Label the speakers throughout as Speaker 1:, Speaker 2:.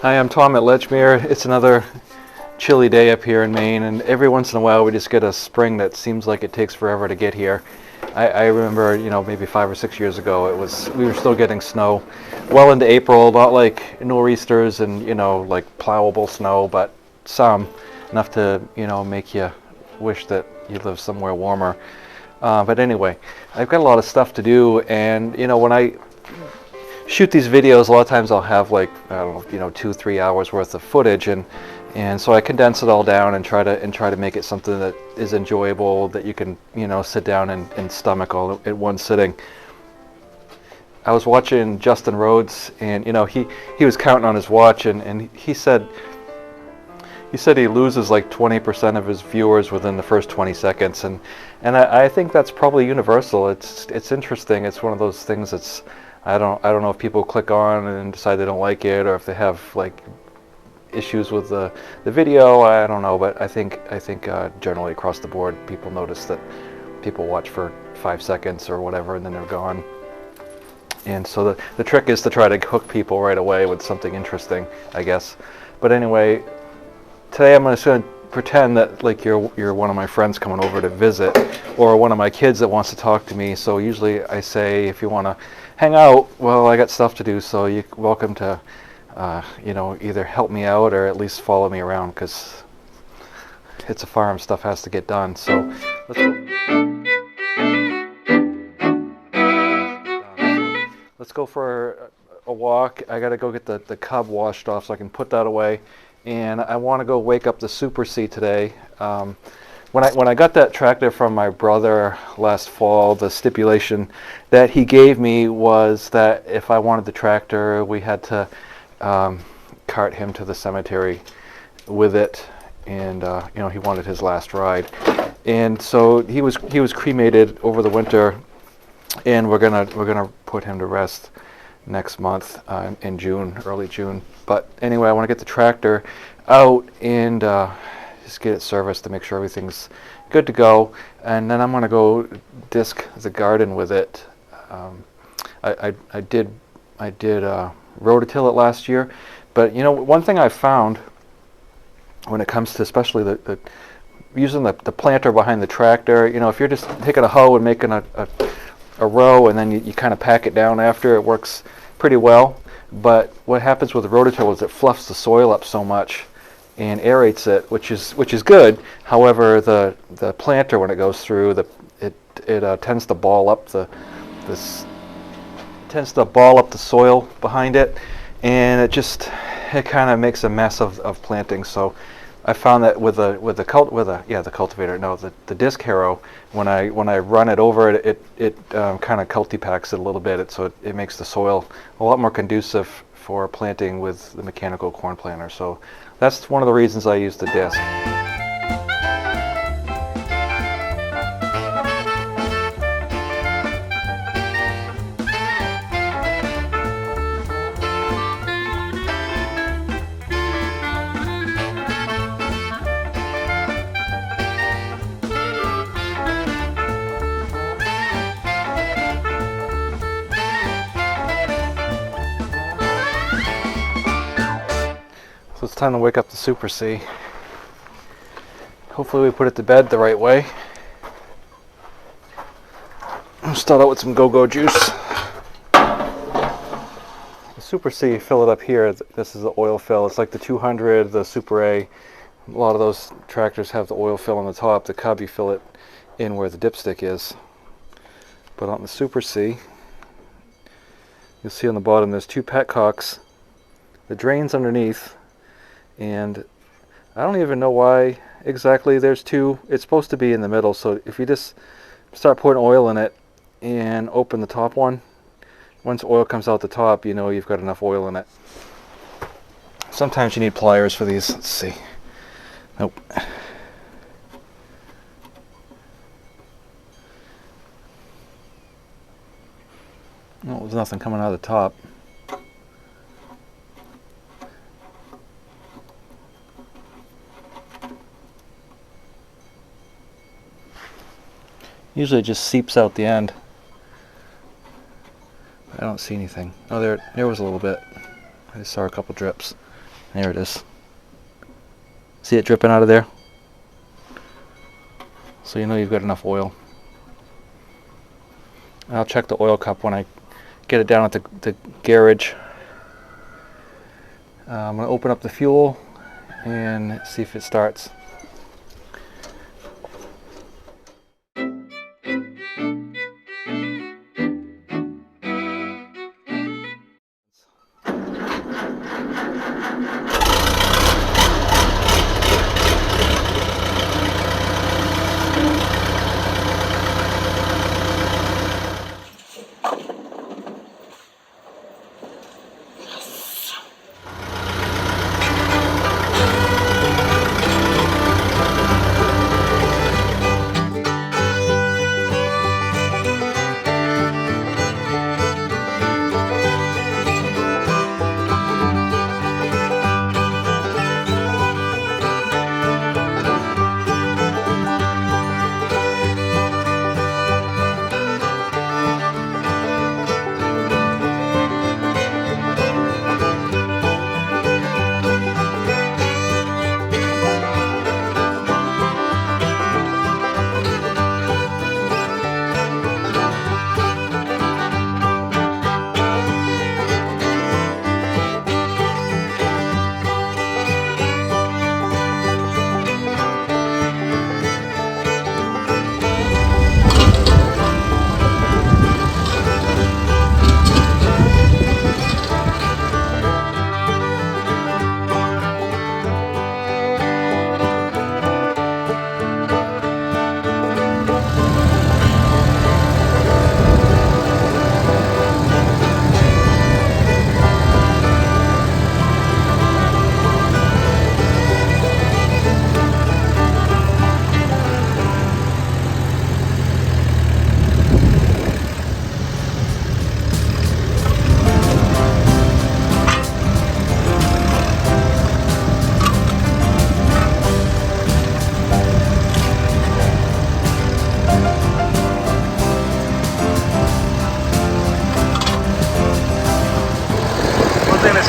Speaker 1: Hi, I'm Tom at Ledgemere. It's another chilly day up here in Maine, and every once in a while we just get a spring that seems like it takes forever to get here. I remember, maybe 5 or 6 years ago, we were still getting snow well into April, not like nor'easters and, like plowable snow, but some, enough to, make you wish that you lived somewhere warmer. But anyway, I've got a lot of stuff to do, and, when I shoot these videos, a lot of times I'll have like, I don't know, 2-3 hours worth of footage, and so I condense it all down and try to make it something that is enjoyable, that you can sit down and stomach all at one sitting. I was watching Justin Rhodes, and he was counting on his watch, and he said he loses like 20% of his viewers within the first 20 seconds, and I think that's probably universal. It's interesting. It's one of those things that's, I don't know if people click on and decide they don't like it, or if they have like issues with the video. I don't know, but I think generally across the board, people notice that people watch for 5 seconds or whatever, and then they're gone. And so the trick is to try to hook people right away with something interesting, I guess. But anyway, today I'm just going to pretend that like you're one of my friends coming over to visit, or one of my kids that wants to talk to me. So usually I say, if you want to hang out, well, I got stuff to do, so you're welcome to either help me out or at least follow me around, because it's a farm, stuff has to get done. So let's go for a walk. I gotta go get the cub washed off so I can put that away, and I want to go wake up the Super C today. When I got that tractor from my brother last fall, the stipulation that he gave me was that if I wanted the tractor, we had to cart him to the cemetery with it, and he wanted his last ride. And so he was cremated over the winter, and we're gonna put him to rest next month in June, early June. But anyway, I want to get the tractor out and just get it serviced to make sure everything's good to go, and then I'm going to go disc the garden with it. I did rototill it last year, but one thing I found when it comes to especially the using the planter behind the tractor, if you're just taking a hoe and making a row and then you kind of pack it down after, it works pretty well. But what happens with the rototill is it fluffs the soil up so much and aerates it, which is good. However, the planter, when it goes through, it tends to ball up the soil behind it, and it kind of makes a mess of planting. So I found that with the cultivator, no, the disc harrow, when I run it over it kind of culti-packs it a little bit, so it makes the soil a lot more conducive for planting with the mechanical corn planter. So that's one of the reasons I use the disc. So it's time to wake up the Super C. Hopefully we put it to bed the right way. I'll start out with some go-go juice. The Super C, fill it up here. This is the oil fill. It's like the 200, the Super A. A lot of those tractors have the oil fill on the top. The Cub, you fill it in where the dipstick is. But on the Super C, you'll see on the bottom there's 2 petcocks. The drain's underneath. And I don't even know why exactly there's 2. It's supposed to be in the middle, so if you just start putting oil in it and open the top one, once oil comes out the top, you've got enough oil in it. Sometimes you need pliers for these. Let's see. Nope. No, there's nothing coming out of the top. Usually it just seeps out the end. I don't see anything. Oh, there was a little bit. I just saw a couple drips. There it is. See it dripping out of there? So you know you've got enough oil. I'll check the oil cup when I get it down at the garage. I'm going to open up the fuel and see if it starts.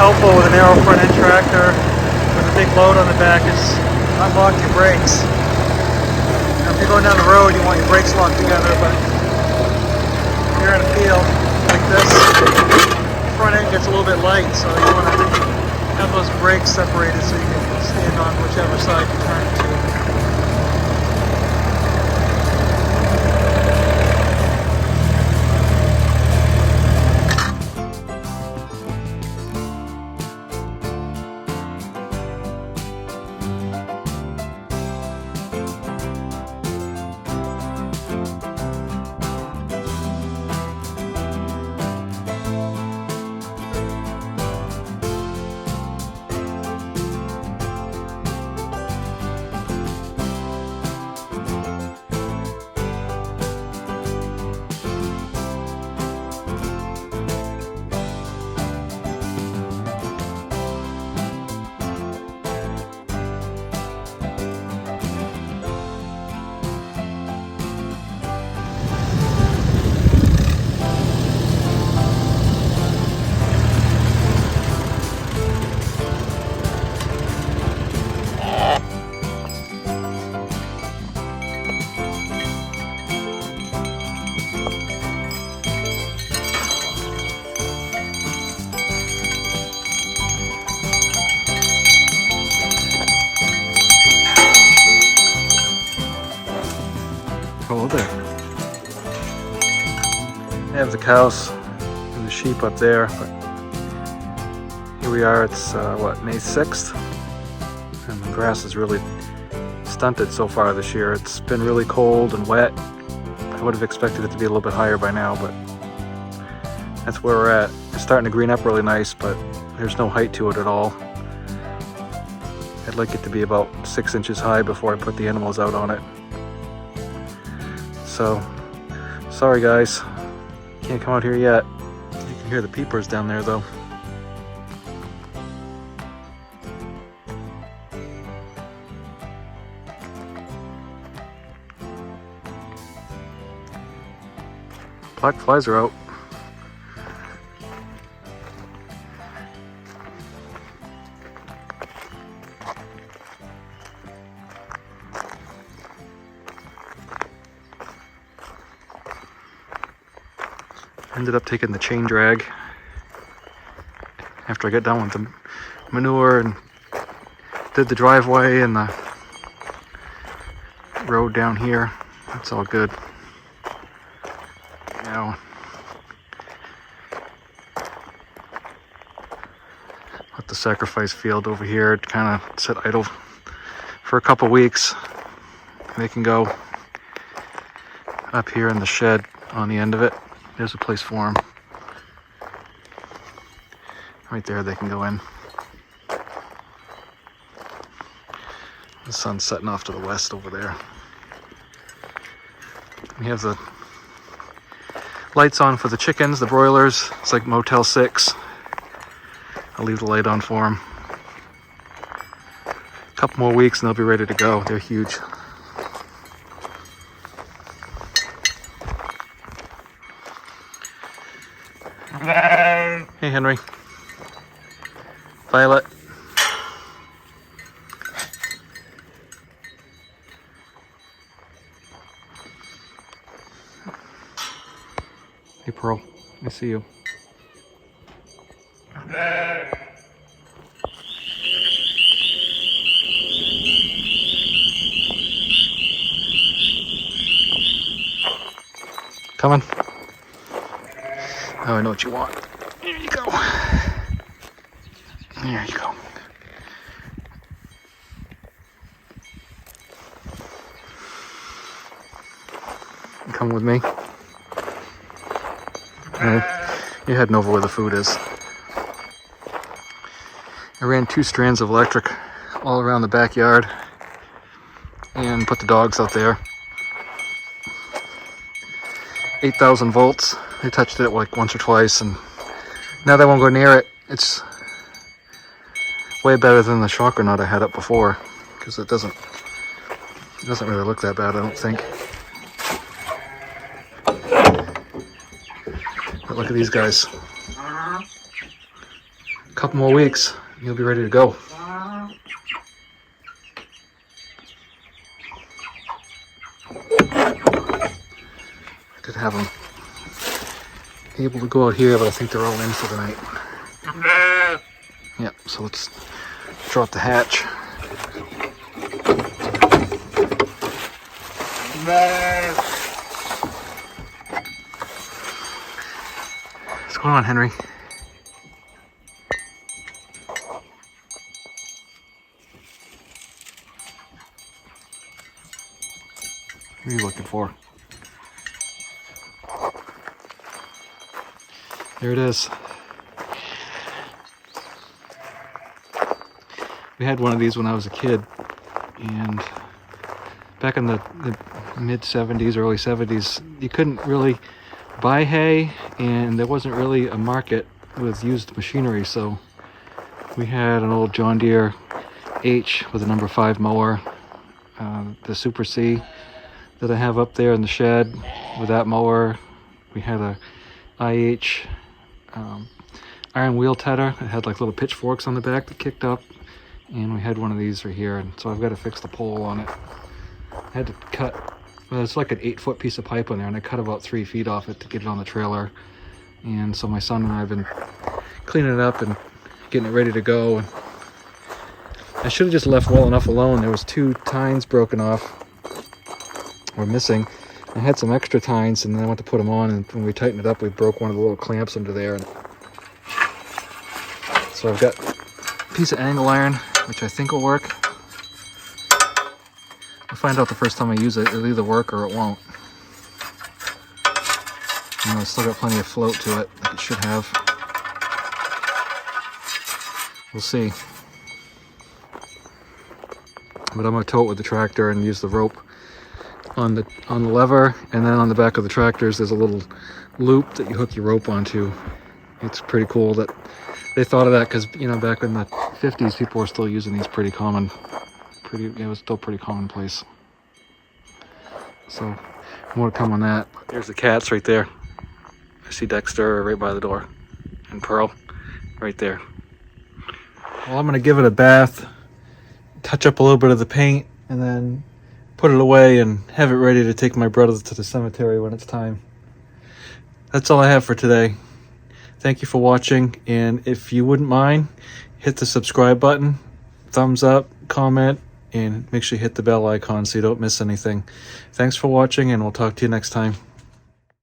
Speaker 1: Helpful with a narrow front end tractor with a big load on the back is unlock your brakes. Now, if you're going down the road, you want your brakes locked together, but if you're in a field like this, the front end gets a little bit light, so you want to have those brakes separated so you can stand on whichever side you turn to. Hello there. I have the cows and the sheep up there, but here we are. It's May 6th, and the grass is really stunted so far this year. It's been really cold and wet. I would have expected it to be a little bit higher by now, but that's where we're at. It's starting to green up really nice, but there's no height to it at all. I'd like it to be about 6 inches high before I put the animals out on it. So, sorry guys, can't come out here yet. You can hear the peepers down there though. Black flies are out. Ended up taking the chain drag after I got done with the manure and did the driveway and the road down here. It's all good. Now let the sacrifice field over here kind of sit idle for a couple weeks. They can go up here in the shed on the end of it. There's a place for them. Right there they can go in. The sun's setting off to the west over there. We have the lights on for the chickens, the broilers. It's like Motel 6. I'll leave the light on for them. A couple more weeks and they'll be ready to go. They're huge. Hey Henry. Violet. Hey Pearl, I see you. Coming? Oh, I know what you want. There you go. There you go. Come with me. You're heading over where the food is. I ran 2 strands of electric all around the backyard and put the dogs out there. 8,000 volts. They touched it like once or twice and now they won't go near it. It's way better than the shocker nut I had up before because it doesn't really look that bad, I don't think. But look at these guys. A couple more weeks, you'll be ready to go. I did have them able to go out here, but I think they're all in for the night. Yep, so let's drop the hatch. What's going on, Henry? What are you looking for? There it is. We had one of these when I was a kid, and back in the mid 70s, early 70s, you couldn't really buy hay, and there wasn't really a market with used machinery, so we had an old John Deere H with a number 5 mower, the Super C that I have up there in the shed with that mower. We had a IH iron wheel tedder. It had like little pitchforks on the back that kicked up, and we had one of these right here, and so I've got to fix the pole on it. I had to cut, well, it's like an 8-foot piece of pipe on there, and I cut about 3 feet off it to get it on the trailer. And so my son and I have been cleaning it up and getting it ready to go. And I should have just left well enough alone. There was 2 tines broken off or missing. I had some extra tines, and then I went to put them on, and when we tightened it up, we broke one of the little clamps under there. And so I've got a piece of angle iron, which I think will work. I'll find out the first time I use it. It'll either work or it won't. You know, it's still got plenty of float to it, like it should have. We'll see. But I'm going to tow it with the tractor and use the rope on the lever, and then on the back of the tractors there's a little loop that you hook your rope onto. It's pretty cool that they thought of that, because you know, back in the 50s people were still using these. Pretty common, it was still pretty commonplace. So more to come on that. There's the cats right there. I see Dexter right by the door, and Pearl right there. Well, I'm going to give it a bath, touch up a little bit of the paint, and then put it away and have it ready to take my brother to the cemetery when it's time. that's all I have for today. Thank you for watching, and if you wouldn't mind, hit the subscribe button, thumbs up, comment, and make sure you hit the bell icon so you don't miss anything. Thanks for watching, and we'll talk to you next time.